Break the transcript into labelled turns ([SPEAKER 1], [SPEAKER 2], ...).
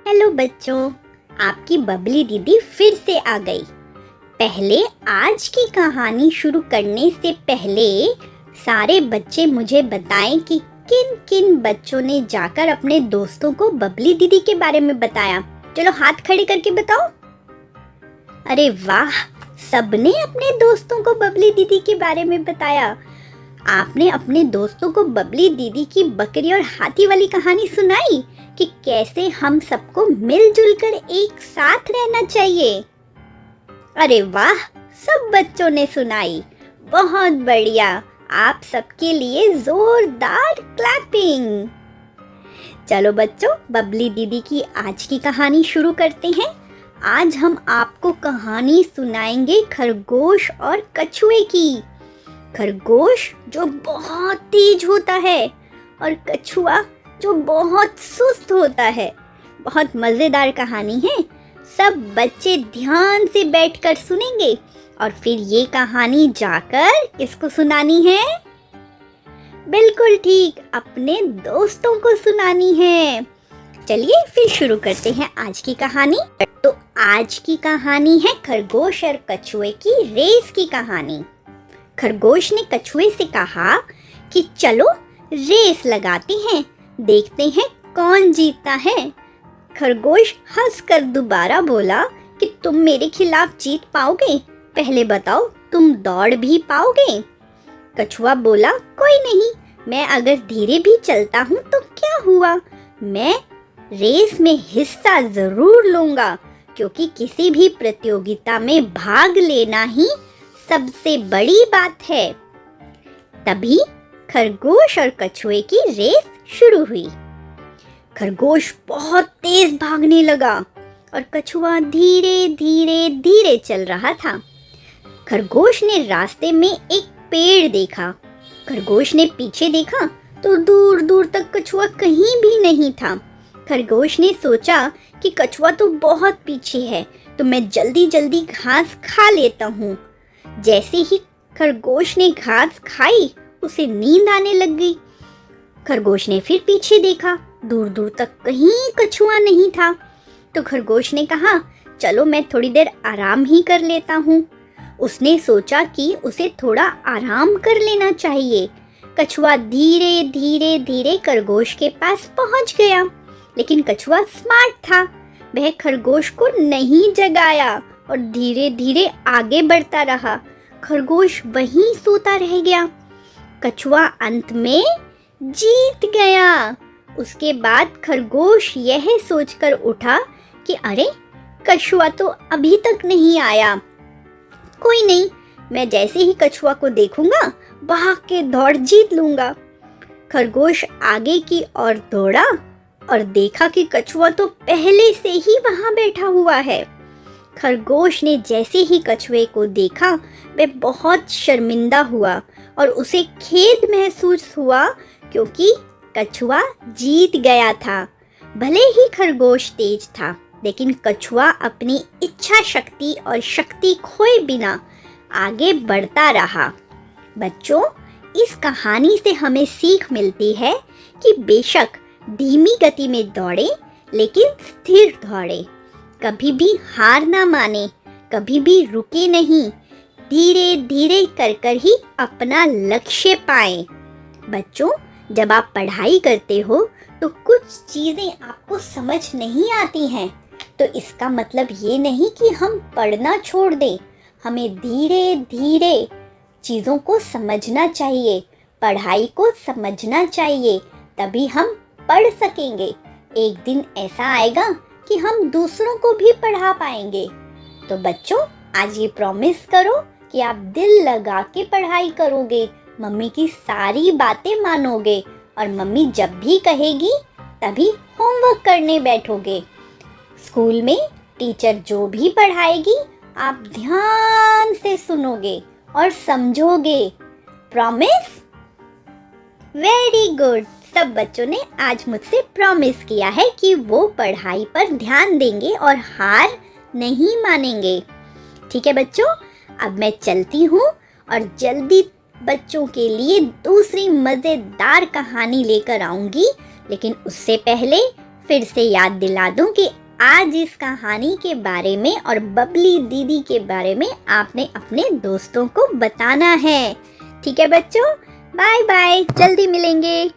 [SPEAKER 1] Hello बच्चों, आपकी बबली दीदी फिर से आ गई। पहले आज की कहानी शुरू करने से पहले सारे बच्चे मुझे बताएं कि किन किन बच्चों ने जाकर अपने दोस्तों को बबली दीदी के बारे में बताया। चलो हाथ खड़े करके बताओ। अरे वाह, सबने अपने दोस्तों को बबली दीदी के बारे में बताया। आपने अपने दोस्तों को बबली दीदी की बकरी और हाथी वाली कहानी सुनाई कि कैसे हम सबको मिलजुल कर एक साथ रहना चाहिए। अरे वाह, सब बच्चों ने सुनाई। बहुत बढ़िया, आप सबके लिए जोरदार क्लैपिंग। चलो बच्चों, बबली दीदी की आज की कहानी शुरू करते हैं। आज हम आपको कहानी सुनाएंगे खरगोश और कछुए की। खरगोश जो बहुत तेज होता है और कछुआ जो बहुत सुस्त होता है। बहुत मज़ेदार कहानी है। सब बच्चे ध्यान से बैठकर सुनेंगे और फिर ये कहानी जाकर किसको सुनानी है? बिल्कुल ठीक, अपने दोस्तों को सुनानी है। चलिए फिर शुरू करते हैं आज की कहानी। तो आज की कहानी है खरगोश और कछुए की रेस की कहानी। खरगोश ने कछुए से कहा कि चलो रेस लगाते हैं, देखते हैं कौन जीतता है। खरगोश हंसकर दोबारा बोला कि तुम मेरे खिलाफ जीत पाओगे? पहले बताओ, तुम दौड़ भी पाओगे? कछुआ बोला, कोई नहीं, मैं अगर धीरे भी चलता हूँ तो क्या हुआ, मैं रेस में हिस्सा जरूर लूंगा, क्योंकि किसी भी प्रतियोगिता में भाग लेना ही सबसे बड़ी बात है। तभी खरगोश और कछुए की रेस शुरू हुई। खरगोश बहुत तेज भागने लगा और कछुआ धीरे धीरे धीरे चल रहा था। खरगोश ने रास्ते में एक पेड़ देखा। खरगोश ने पीछे देखा तो दूर दूर तक कछुआ कहीं भी नहीं था। खरगोश ने सोचा कि कछुआ तो बहुत पीछे है, तो मैं जल्दी जल्दी घास खा लेता हूँ। जैसे ही खरगोश ने घास खाई, उसे नींद आने लग गई। खरगोश ने फिर पीछे देखा, दूर दूर तक कहीं कछुआ नहीं था। तो खरगोश ने कहा, चलो मैं थोड़ी देर आराम ही कर लेता हूँ। उसने सोचा कि उसे थोड़ा आराम कर लेना चाहिए। कछुआ धीरे धीरे धीरे खरगोश के पास पहुँच गया, लेकिन कछुआ स्मार्ट था। वह खरगोश को नहीं जगाया और धीरे धीरे आगे बढ़ता रहा। खरगोश वहीं सोता रह गया। कछुआ अंत में जीत गया। उसके बाद खरगोश यह सोचकर उठा कि अरे, कछुआ तो अभी तक नहीं आया। कोई नहीं, मैं जैसे ही कछुआ को देखूंगा भाग के दौड़ जीत लूंगा। खरगोश आगे की ओर दौड़ा और देखा कि कछुआ तो पहले से ही वहां बैठा हुआ है। खरगोश ने जैसे ही कछुए को देखा, वह बहुत शर्मिंदा हुआ और उसे खेद महसूस हुआ, क्योंकि कछुआ जीत गया था। भले ही खरगोश तेज था, लेकिन कछुआ अपनी इच्छा शक्ति और शक्ति खोए बिना आगे बढ़ता रहा। बच्चों, इस कहानी से हमें सीख मिलती है कि बेशक धीमी गति में दौड़े, लेकिन स्थिर दौड़े। कभी भी हार ना माने, कभी भी रुके नहीं, धीरे धीरे कर ही अपना लक्ष्य पाएं। बच्चों, जब आप पढ़ाई करते हो तो कुछ चीज़ें आपको समझ नहीं आती हैं, तो इसका मतलब ये नहीं कि हम पढ़ना छोड़ दें। हमें धीरे धीरे चीज़ों को समझना चाहिए, पढ़ाई को समझना चाहिए, तभी हम पढ़ सकेंगे। एक दिन ऐसा आएगा कि हम दूसरों को भी पढ़ा पाएंगे। तो बच्चों, आज ये प्रॉमिस करो कि आप दिल लगा के पढ़ाई करोगे, मम्मी की सारी बातें मानोगे और मम्मी जब भी कहेगी तभी होमवर्क करने बैठोगे। स्कूल में टीचर जो भी पढ़ाएगी आप ध्यान से सुनोगे और समझोगे। प्रॉमिस? Very good. सब बच्चों ने आज मुझसे प्रॉमिस किया है कि वो पढ़ाई पर ध्यान देंगे और हार नहीं मानेंगे। ठीक है बच्चों, अब मैं चलती हूँ और जल्दी बच्चों के लिए दूसरी मज़ेदार कहानी लेकर आऊँगी। लेकिन उससे पहले फिर से याद दिला दूँ कि आज इस कहानी के बारे में और बबली दीदी के बारे में आपने अपने दोस्तों को बताना है। ठीक है बच्चों, बाय बाय, जल्दी मिलेंगे।